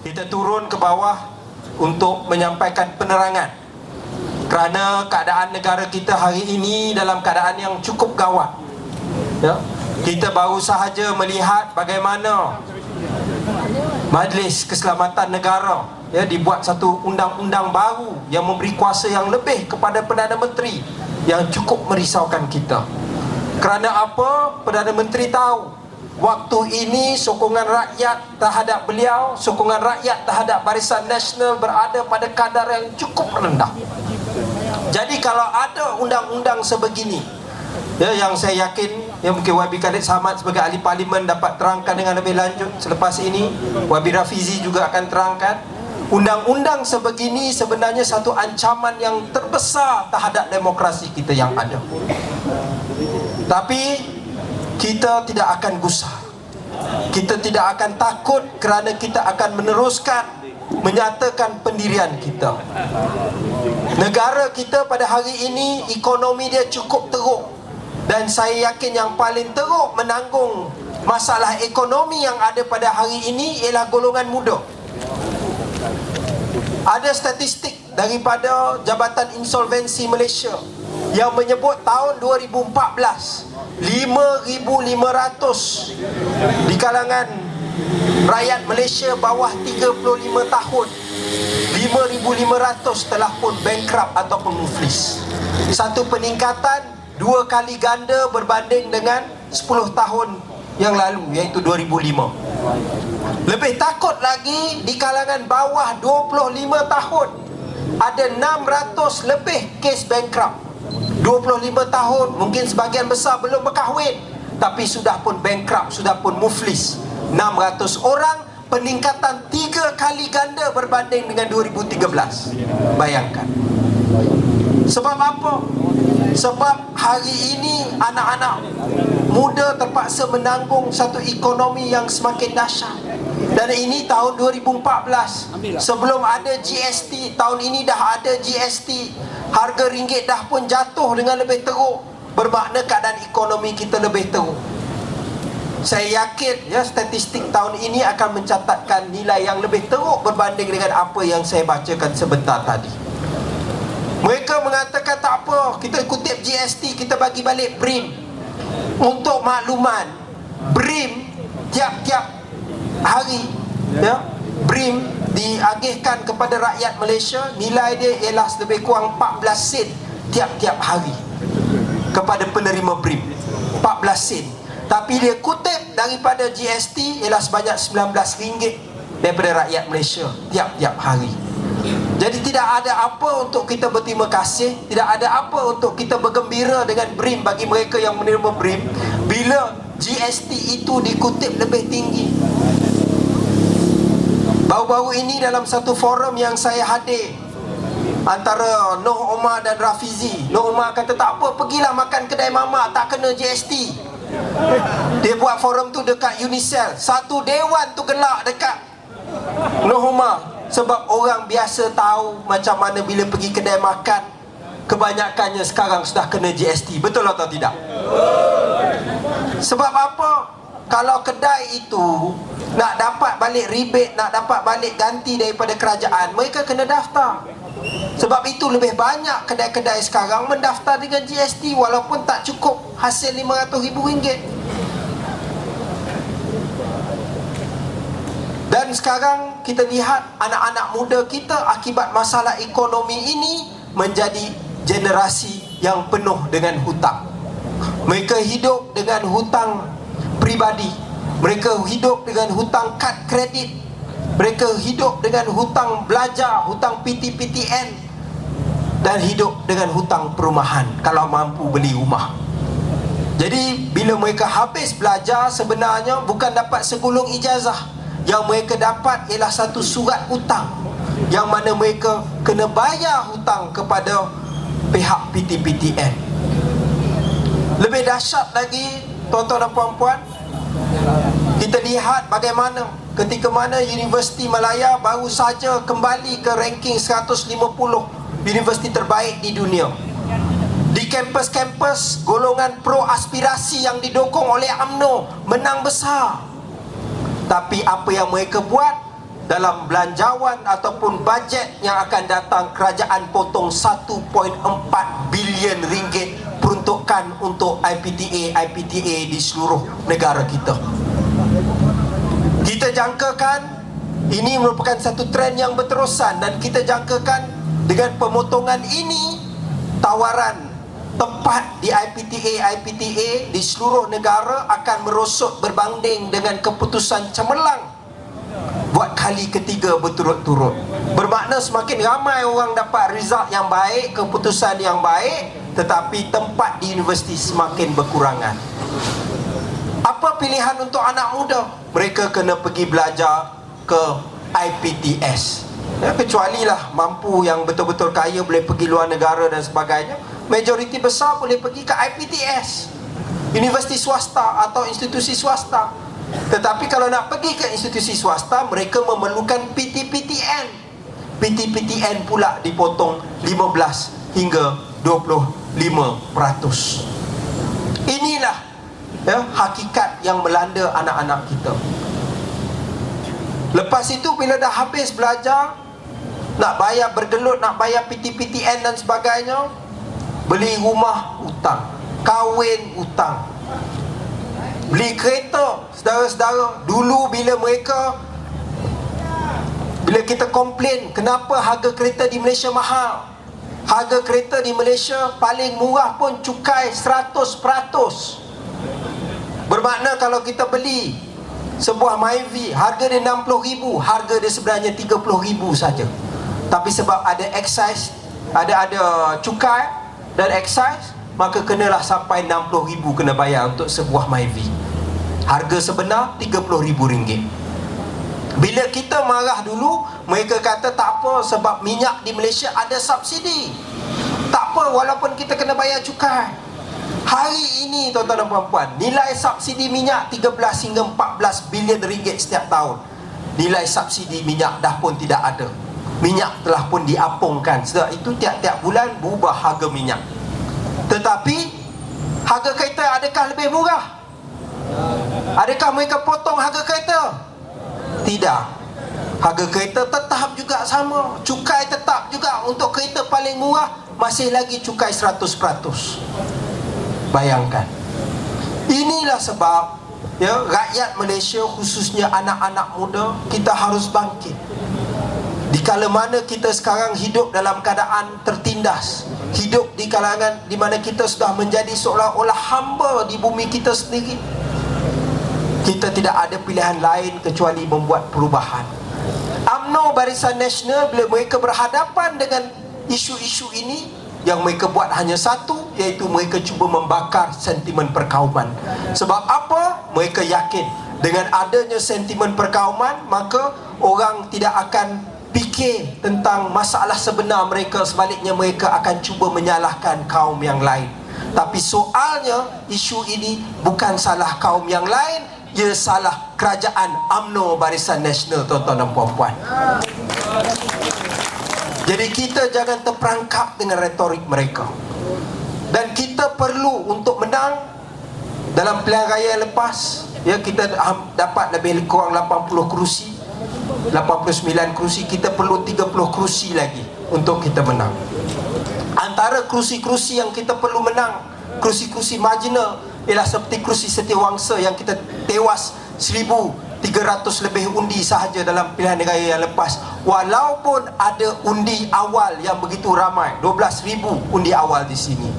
Kita turun ke bawah untuk menyampaikan penerangan kerana keadaan negara kita hari ini dalam keadaan yang cukup gawat. Ya, kita baru sahaja melihat bagaimana Majlis Keselamatan Negara dibuat satu undang-undang baru yang memberi kuasa yang lebih kepada Perdana Menteri, yang cukup merisaukan kita. Kerana apa? Perdana Menteri tahu waktu ini sokongan rakyat terhadap beliau, sokongan rakyat terhadap Barisan Nasional berada pada kadar yang cukup rendah. Jadi kalau ada undang-undang sebegini, yang saya yakin mungkin Wabi Khalid Samad sebagai ahli parlimen dapat terangkan dengan lebih lanjut selepas ini, Wabi Rafizi juga akan terangkan. Undang-undang sebegini sebenarnya satu ancaman yang terbesar terhadap demokrasi kita yang ada. Tapi kita tidak akan gusar, kita tidak akan takut, kerana kita akan meneruskan menyatakan pendirian kita. Negara kita pada hari ini ekonomi dia cukup teruk, dan saya yakin yang paling teruk menanggung masalah ekonomi yang ada pada hari ini ialah golongan muda. Ada statistik daripada Jabatan Insolvensi Malaysia yang menyebut tahun 2014 5,500 di kalangan rakyat Malaysia bawah 35 tahun, 5,500 telah pun bankrupt ataupun muflis. Satu peningkatan 2 kali ganda berbanding dengan 10 tahun yang lalu, iaitu 2005. Lebih takut lagi, di kalangan bawah 25 tahun ada 600 lebih kes bankrupt. 25 tahun, mungkin sebahagian besar belum berkahwin, tapi sudah pun bankrupt, sudah pun muflis. 600 orang, peningkatan 3 kali ganda berbanding dengan 2013. Bayangkan. Sebab apa? Sebab hari ini anak-anak muda terpaksa menanggung satu ekonomi yang semakin dahsyat. Dan ini tahun 2014, sebelum ada GST. Tahun ini dah ada GST. Harga ringgit dah pun jatuh dengan lebih teruk, bermakna keadaan ekonomi kita lebih teruk. Saya yakin statistik tahun ini akan mencatatkan nilai yang lebih teruk berbanding dengan apa yang saya bacakan sebentar tadi. Mereka mengatakan tak apa, kita kutip GST, kita bagi balik BRIM. Untuk makluman, BRIM tiap-tiap hari BRIM diagihkan kepada rakyat Malaysia, nilai dia ialah lebih kurang 14 sen tiap-tiap hari kepada penerima BRIM. 14 sen. Tapi dia kutip daripada GST ialah sebanyak RM19 daripada rakyat Malaysia tiap-tiap hari. Jadi tidak ada apa untuk kita berterima kasih, tidak ada apa untuk kita bergembira dengan BRIM bagi mereka yang menerima BRIM, bila GST itu dikutip lebih tinggi. Baru-baru ini dalam satu forum yang saya hadir antara Noh Omar dan Rafizi, Noh Omar kata tak apa, pergilah makan kedai mamak, tak kena GST. Dia buat forum tu dekat Unicel, satu dewan tu gelak dekat Noh Omar. Sebab orang biasa tahu macam mana bila pergi kedai makan, kebanyakannya sekarang sudah kena GST. Betul atau tidak? Sebab apa? Kalau kedai itu nak dapat balik rebate, nak dapat balik ganti daripada kerajaan, mereka kena daftar. Sebab itu lebih banyak kedai-kedai sekarang mendaftar dengan GST, walaupun tak cukup hasil RM500,000. Dan sekarang kita lihat anak-anak muda kita akibat masalah ekonomi ini menjadi generasi yang penuh dengan hutang. Mereka hidup dengan hutang pribadi, mereka hidup dengan hutang kad kredit, mereka hidup dengan hutang belajar, hutang PTPTN, dan hidup dengan hutang perumahan kalau mampu beli rumah. Jadi bila mereka habis belajar, sebenarnya bukan dapat segulung ijazah. Yang mereka dapat ialah satu surat hutang, yang mana mereka kena bayar hutang kepada pihak PTPTN. Lebih dahsyat lagi, tuan-tuan dan puan-puan, kita lihat bagaimana ketika mana Universiti Malaya baru saja kembali ke ranking 150 universiti terbaik di dunia. Di kampus-kampus, golongan pro aspirasi yang didukung oleh UMNO menang besar. Tapi apa yang mereka buat? dalam belanjawan ataupun bajet yang akan datang, kerajaan potong 1.4 bilion ringgit peruntukan untuk IPTA di seluruh negara kita. Kita jangkakan ini merupakan satu trend yang berterusan, dan kita jangkakan dengan pemotongan ini, tawaran tempat di IPTA di seluruh negara akan merosot berbanding dengan keputusan cemerlang buat kali ketiga berturut-turut. Bermakna semakin ramai orang dapat result yang baik, keputusan yang baik, tetapi tempat di universiti semakin berkurangan. Apa pilihan untuk anak muda? Mereka kena pergi belajar ke IPTS. Kecuali lah mampu yang betul-betul kaya boleh pergi luar negara dan sebagainya. Majoriti besar boleh pergi ke IPTS, universiti swasta atau institusi swasta. Tetapi kalau nak pergi ke institusi swasta, mereka memerlukan PTPTN. PTPTN pula dipotong 15 hingga 25%. Inilah hakikat yang melanda anak-anak kita. Lepas itu bila dah habis belajar, nak bayar bergelut, nak bayar PTPTN dan sebagainya, beli rumah hutang, kahwin hutang, beli kereta. Saudara-saudara, dulu bila kita komplain kenapa harga kereta di Malaysia mahal, harga kereta di Malaysia paling murah pun cukai 100%. Bermakna kalau kita beli sebuah Myvi, harga dia 60,000, harga dia sebenarnya 30,000 saja. Tapi sebab ada excise, ada cukai dan excise, maka kenalah sampai 60,000 kena bayar untuk sebuah Myvi. Harga sebenar RM30,000. Bila kita marah dulu, mereka kata tak apa sebab minyak di Malaysia ada subsidi. Tak apa walaupun kita kena bayar cukai. Hari ini tuan-tuan dan puan-puan, nilai subsidi minyak 13 hingga 14 bilion ringgit setiap tahun. Nilai subsidi minyak dah pun tidak ada. Minyak telah pun diapungkan. Sebab itu tiap-tiap bulan berubah harga minyak. Tetapi harga kereta adakah lebih murah? Adakah mereka potong harga kereta? Tidak. Harga kereta tetap juga sama. Cukai tetap juga. Untuk kereta paling murah masih lagi cukai 100%. Bayangkan. Inilah sebab rakyat Malaysia, khususnya anak-anak muda, kita harus bangkit. Di kala mana kita sekarang hidup dalam keadaan tertindas, hidup di kalangan di mana kita sudah menjadi seolah-olah hamba di bumi kita sendiri, kita tidak ada pilihan lain kecuali membuat perubahan. UMNO Barisan Nasional, bila mereka berhadapan dengan isu-isu ini, yang mereka buat hanya satu, iaitu mereka cuba membakar sentimen perkauman. Sebab apa? Mereka yakin dengan adanya sentimen perkauman, maka orang tidak akan fikir tentang masalah sebenar mereka. Sebaliknya mereka akan cuba menyalahkan kaum yang lain. Tapi soalnya, isu ini bukan salah kaum yang lain, ia salah kerajaan UMNO Barisan Nasional, tuan-tuan dan puan-puan. Jadi kita jangan terperangkap dengan retorik mereka. Dan kita perlu untuk menang dalam pilihan raya yang lepas, kita dapat lebih kurang 80 kerusi, 89 kerusi. Kita perlu 30 kerusi lagi untuk kita menang. Antara kerusi-kerusi yang kita perlu menang, kerusi-kerusi marginal, ialah seperti kerusi Setiawangsa yang kita tewas 1,300 lebih undi sahaja dalam pilihan raya yang lepas. Walaupun ada undi awal yang begitu ramai, 12,000 undi awal di sini.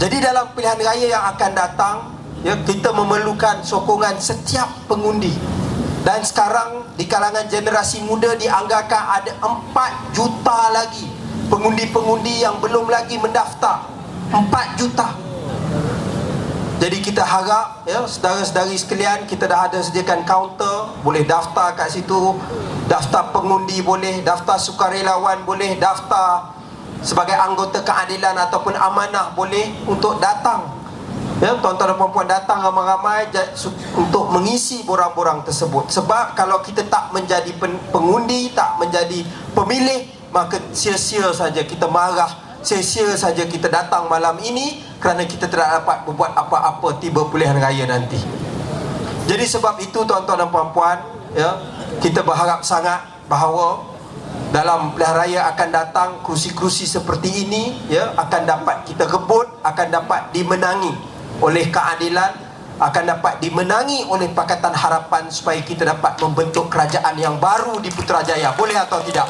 Jadi dalam pilihan raya yang akan datang, kita memerlukan sokongan setiap pengundi. Dan sekarang di kalangan generasi muda dianggarkan ada 4 juta lagi pengundi-pengundi yang belum lagi mendaftar. 4 juta. Jadi kita harap saudara-saudari sekalian, kita dah ada sediakan kaunter, boleh daftar kat situ. Daftar pengundi boleh, daftar sukarelawan boleh, daftar sebagai anggota keadilan ataupun amanah boleh untuk datang. Tuan-tuan dan puan-puan datang ramai-ramai untuk mengisi borang-borang tersebut. Sebab kalau kita tak menjadi pengundi, tak menjadi pemilih, maka sia-sia saja kita marah, sia-sia saja kita datang malam ini, kerana kita tidak dapat berbuat apa-apa tiba pilihan raya nanti. Jadi sebab itu tuan-tuan dan puan-puan, Kita berharap sangat bahawa dalam pilihan raya akan datang, kerusi-kerusi seperti ini ya akan dapat kita rebut, akan dapat dimenangi oleh keadilan, akan dapat dimenangi oleh Pakatan Harapan, supaya kita dapat membentuk kerajaan yang baru di Putrajaya. Boleh atau tidak?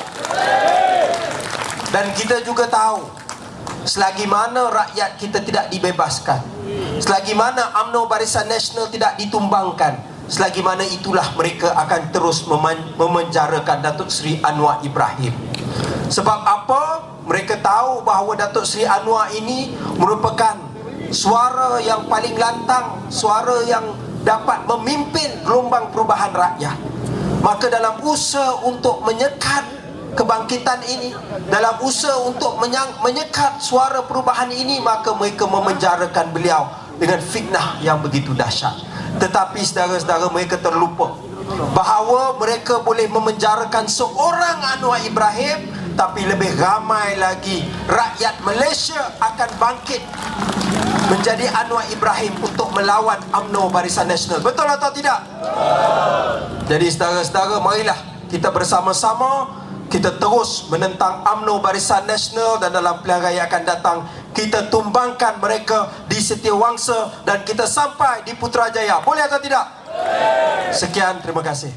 Dan kita juga tahu, selagi mana rakyat kita tidak dibebaskan, selagi mana UMNO Barisan Nasional tidak ditumbangkan, selagi mana itulah mereka akan terus memenjarakan Datuk Seri Anwar Ibrahim. Sebab apa? Mereka tahu bahawa Datuk Seri Anwar ini merupakan suara yang paling lantang, suara yang dapat memimpin gelombang perubahan rakyat. Maka dalam usaha untuk menyekat kebangkitan ini, dalam usaha untuk menyekat suara perubahan ini, maka mereka memenjarakan beliau dengan fitnah yang begitu dahsyat. Tetapi saudara-saudara, mereka terlupa bahawa mereka boleh memenjarakan seorang Anwar Ibrahim, tapi lebih ramai lagi rakyat Malaysia akan bangkit menjadi Anwar Ibrahim untuk melawan UMNO Barisan Nasional. Betul atau tidak? Jadi saudara-saudara, marilah kita bersama-sama kita terus menentang UMNO Barisan Nasional, dan dalam pilihan raya akan datang kita tumbangkan mereka di Setiawangsa dan kita sampai di Putrajaya. Boleh atau tidak? Sekian, terima kasih.